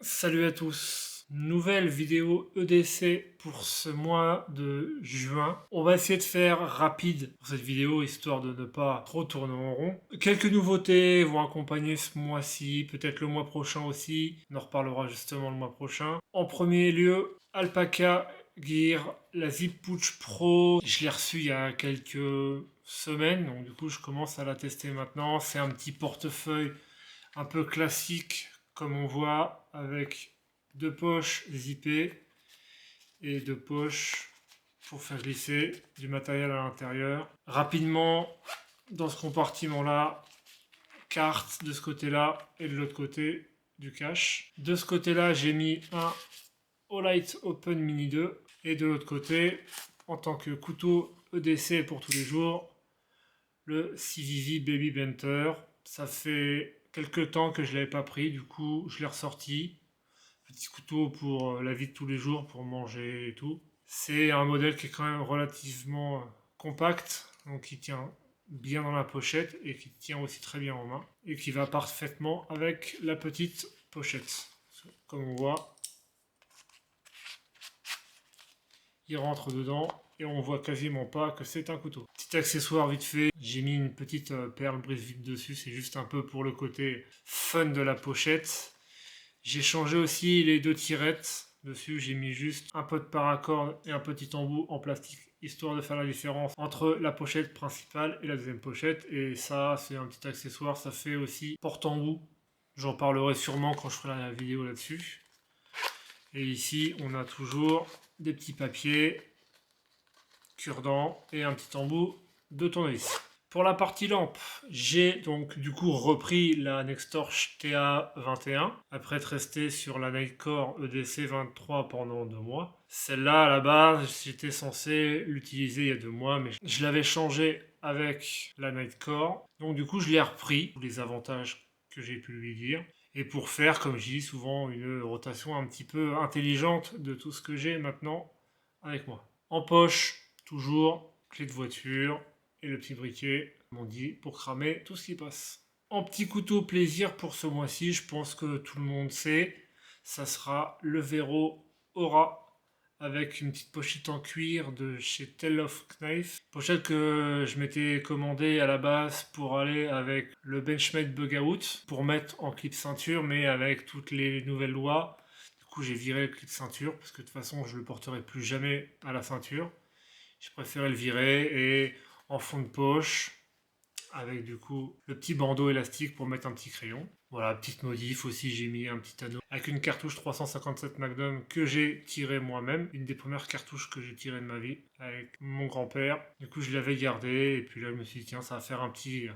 Salut à tous, nouvelle vidéo EDC pour ce mois de juin. On va essayer de faire rapide pour cette vidéo histoire de ne pas trop tourner en rond. Quelques nouveautés vont accompagner ce mois-ci, peut-être le mois prochain aussi. On en reparlera justement le mois prochain. En premier lieu, Alpaca Gear, la Zip Pouch Pro. Je l'ai reçue il y a quelques semaines, donc du coup je commence à la tester maintenant. C'est un petit portefeuille un peu classique comme on voit, avec deux poches zippées et deux poches pour faire glisser du matériel à l'intérieur. Rapidement, dans ce compartiment-là, carte de ce côté-là et de l'autre côté du cache. De ce côté-là, j'ai mis un Olight Open Mini 2 et de l'autre côté, en tant que couteau EDC pour tous les jours, le CVV Baby Benter. Ça fait quelques temps que je ne l'avais pas pris, du coup je l'ai ressorti. Petit couteau pour la vie de tous les jours, pour manger et tout. C'est un modèle qui est quand même relativement compact, donc qui tient bien dans la pochette et qui tient aussi très bien en main. Et qui va parfaitement avec la petite pochette. Comme on voit, il rentre dedans et on voit quasiment pas que c'est un couteau. Petit accessoire vite fait, j'ai mis une petite perle brise-vide dessus, c'est juste un peu pour le côté fun de la pochette. J'ai changé aussi les deux tirettes dessus, j'ai mis juste un peu de paracord et un petit embout en plastique, histoire de faire la différence entre la pochette principale et la deuxième pochette. Et ça, c'est un petit accessoire, ça fait aussi porte-embout. J'en parlerai sûrement quand je ferai la vidéo là-dessus. Et ici, on a toujours des petits papiers, cure-dents et un petit embout de tournevis. Pour la partie lampe, j'ai donc du coup repris la Nextorch TA21 après être resté sur la Nightcore EDC 23 pendant 2 mois. Celle-là, à la base, j'étais censé l'utiliser il y a 2 mois, mais je l'avais changée avec la Nightcore. Donc du coup, je l'ai repris, tous les avantages que j'ai pu lui dire. Et pour faire, comme je dis souvent, une rotation un petit peu intelligente de tout ce que j'ai maintenant avec moi. En poche, toujours, clé de voiture et le petit briquet, comme on dit, pour cramer tout ce qui passe. En petit couteau plaisir pour ce mois-ci, je pense que tout le monde sait, ça sera le Vero Aura avec une petite pochette en cuir de chez Tale of Knife. Pochette que je m'étais commandée à la base pour aller avec le Benchmade Bug Out pour mettre en clip ceinture, mais avec toutes les nouvelles lois. Du coup, j'ai viré le clip ceinture parce que de toute façon, je le porterai plus jamais à la ceinture. J'ai préféré le virer et en fond de poche avec du coup le petit bandeau élastique pour mettre un petit crayon. Voilà, petite modif aussi, j'ai mis un petit anneau avec une cartouche 357 Magnum que j'ai tirée moi-même, une des premières cartouches que j'ai tirées de ma vie avec mon grand-père. Du coup, je l'avais gardé et puis là, je me suis dit tiens, ça va faire un petit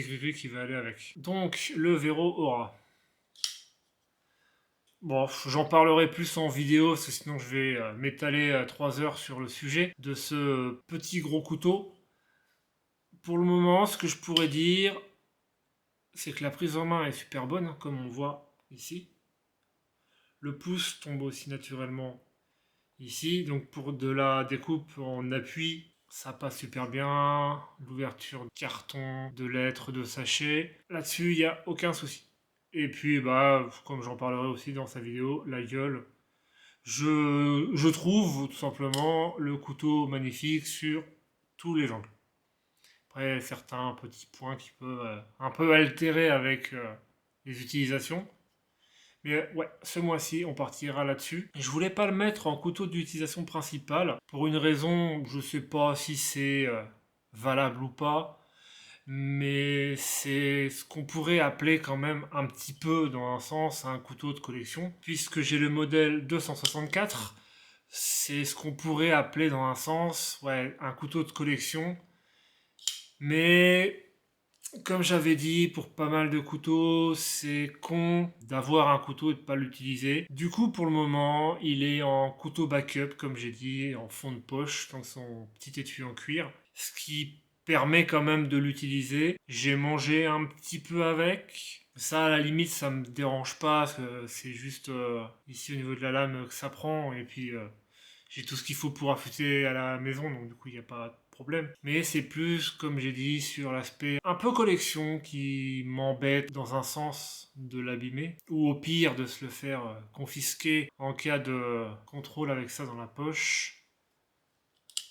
gris qui va aller avec. Donc, le Vero Aura. Bon, j'en parlerai plus en vidéo parce que sinon je vais m'étaler 3 heures sur le sujet de ce petit gros couteau. Pour le moment, ce que je pourrais dire, c'est que la prise en main est super bonne, comme on voit ici. Le pouce tombe aussi naturellement ici. Donc pour de la découpe en appui, ça passe super bien. L'ouverture de carton, de lettres, de sachets. Là-dessus, il n'y a aucun souci. Et puis, bah, comme j'en parlerai aussi dans sa vidéo, la gueule. Je trouve tout simplement le couteau magnifique sur tous les angles. Après, certains petits points qui peuvent un peu altérer avec les utilisations. Mais ouais, ce mois-ci, on partira là-dessus. Je voulais pas le mettre en couteau d'utilisation principale pour une raison, je sais pas si c'est valable ou pas, mais c'est ce qu'on pourrait appeler quand même un petit peu, dans un sens, un couteau de collection. Puisque j'ai le modèle 264, c'est ce qu'on pourrait appeler dans un sens, ouais, un couteau de collection. Mais comme j'avais dit, pour pas mal de couteaux, c'est con d'avoir un couteau et de pas l'utiliser. Du coup, pour le moment, il est en couteau backup, comme j'ai dit, en fond de poche, dans son petit étui en cuir. Ce qui permet quand même de l'utiliser. J'ai mangé un petit peu avec. Ça, à la limite, ça me dérange pas, parce que c'est juste ici au niveau de la lame que ça prend. Et puis, j'ai tout ce qu'il faut pour affûter à la maison, donc du coup, il n'y a pas de problème. Mais c'est plus, comme j'ai dit, sur l'aspect un peu collection qui m'embête dans un sens de l'abîmer, ou au pire de se le faire confisquer en cas de contrôle avec ça dans la poche.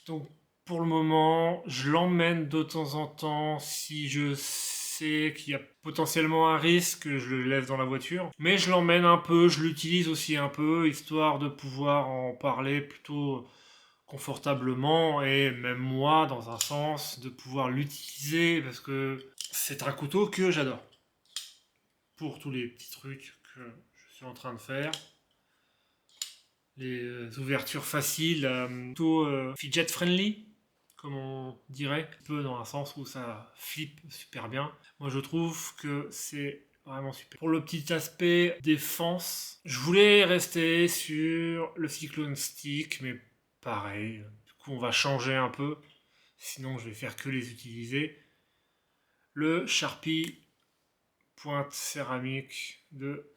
Donc pour le moment, je l'emmène de temps en temps si je sais qu'il y a potentiellement un risque, je le laisse dans la voiture. Mais je l'emmène un peu, je l'utilise aussi un peu, histoire de pouvoir en parler plutôt confortablement et même moi, dans un sens, de pouvoir l'utiliser parce que c'est un couteau que j'adore. Pour tous les petits trucs que je suis en train de faire. Les ouvertures faciles, plutôt fidget friendly, comme on dirait, un peu dans un sens où ça flippe super bien. Moi je trouve que c'est vraiment super. Pour le petit aspect défense, je voulais rester sur le Cyclone Stick, mais pareil, du coup on va changer un peu, sinon je vais faire que les utiliser. Le Sharpie pointe céramique de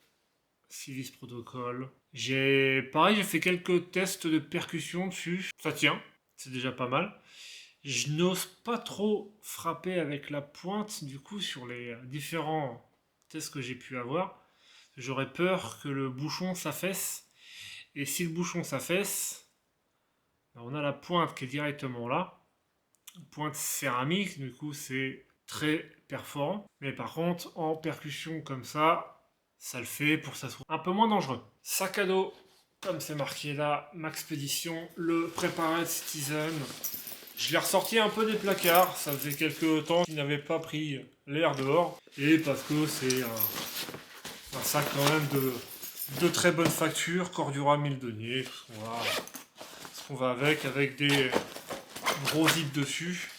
Civis Protocol. J'ai fait quelques tests de percussion dessus. Ça tient, c'est déjà pas mal. Je n'ose pas trop frapper avec la pointe, du coup, sur les différents tests que j'ai pu avoir. J'aurais peur que le bouchon s'affaisse. Et si le bouchon s'affaisse, on a la pointe qui est directement là. Pointe céramique, du coup, c'est très perforant. Mais par contre, en percussion comme ça le fait pour que ça soit un peu moins dangereux. Sac à dos, comme c'est marqué là, Maxpédition, le Prepared Citizen. Je l'ai ressorti un peu des placards, ça faisait quelques temps qu'il n'avait pas pris l'air dehors. Et parce que c'est un sac quand même de très bonne facture, Cordura 1000 deniers, ce qu'on va avec des gros zips dessus.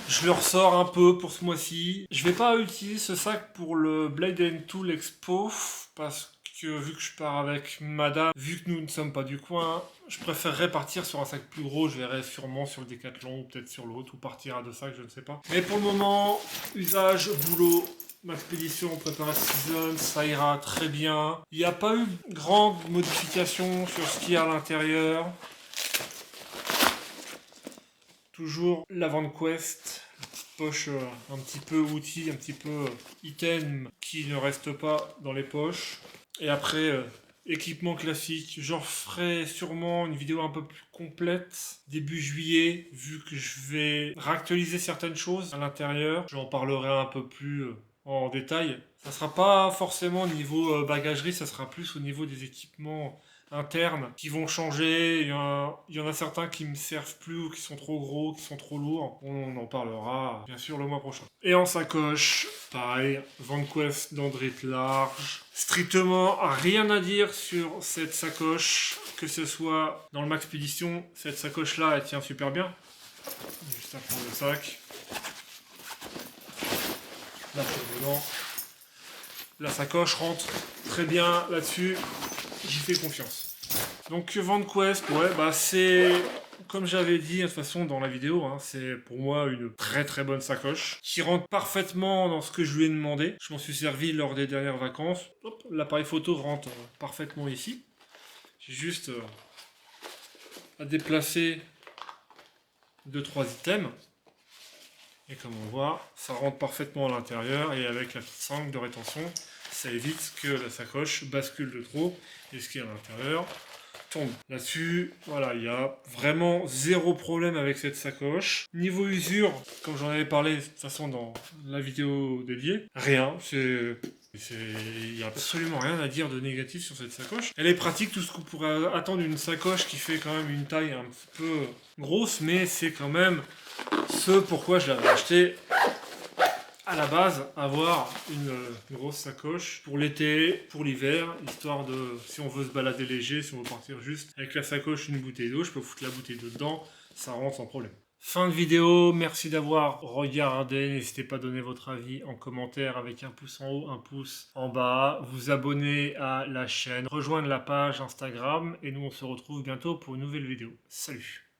Je le ressors un peu pour ce mois-ci. Je vais pas utiliser ce sac pour le Blade & Tool Expo parce que vu que je pars avec madame, vu que nous ne sommes pas du coin, je préférerais partir sur un sac plus gros. Je verrai sûrement sur le Decathlon ou peut-être sur l'autre ou partir à deux sacs, je ne sais pas. Mais pour le moment, usage, boulot, Maxpédition, Prepared Season, ça ira très bien. Il n'y a pas eu de grande modification sur ce qu'il y a à l'intérieur. Toujours la VanQuest, poche un petit peu outil, un petit peu item qui ne reste pas dans les poches. Et après, équipement classique. J'en ferai sûrement une vidéo un peu plus complète début juillet, vu que je vais réactualiser certaines choses à l'intérieur. J'en parlerai un peu plus en détail. Ça sera pas forcément au niveau bagagerie, ça sera plus au niveau des équipements internes qui vont changer. Il y en a certains qui me servent plus ou qui sont trop gros, qui sont trop lourds. On en parlera bien sûr le mois prochain. Et en sacoche, pareil, VanQuest d'Andrite large. Strictement rien à dire sur cette sacoche, que ce soit dans le Maxpédition. Cette sacoche là, elle tient super bien. Juste à prendre le sac. Là, c'est dedans. La sacoche rentre très bien là-dessus. J'y fais confiance. Donc VanQuest, ouais, bah c'est comme j'avais dit de toute façon dans la vidéo, hein, c'est pour moi une très très bonne sacoche qui rentre parfaitement dans ce que je lui ai demandé. Je m'en suis servi lors des dernières vacances. L'appareil photo rentre parfaitement ici. J'ai juste à déplacer 2-3 items. Et comme on voit, ça rentre parfaitement à l'intérieur et avec la petite sangle de rétention, ça évite que la sacoche bascule de trop et ce qui est à l'intérieur tombe. Là-dessus, voilà, il y a vraiment zéro problème avec cette sacoche. Niveau usure, comme j'en avais parlé de toute façon dans la vidéo dédiée, rien, il n'y a absolument rien à dire de négatif sur cette sacoche. Elle est pratique, tout ce qu'on pourrait attendre d'une sacoche qui fait quand même une taille un petit peu grosse, mais c'est quand même ce pourquoi je l'avais acheté à la base, avoir une grosse sacoche pour l'été, pour l'hiver, histoire de, si on veut se balader léger, si on veut partir juste avec la sacoche, une bouteille d'eau, je peux foutre la bouteille d'eau dedans, ça rentre sans problème. Fin de vidéo, merci d'avoir regardé, n'hésitez pas à donner votre avis en commentaire avec un pouce en haut, un pouce en bas, vous abonner à la chaîne, rejoindre la page Instagram et nous on se retrouve bientôt pour une nouvelle vidéo. Salut!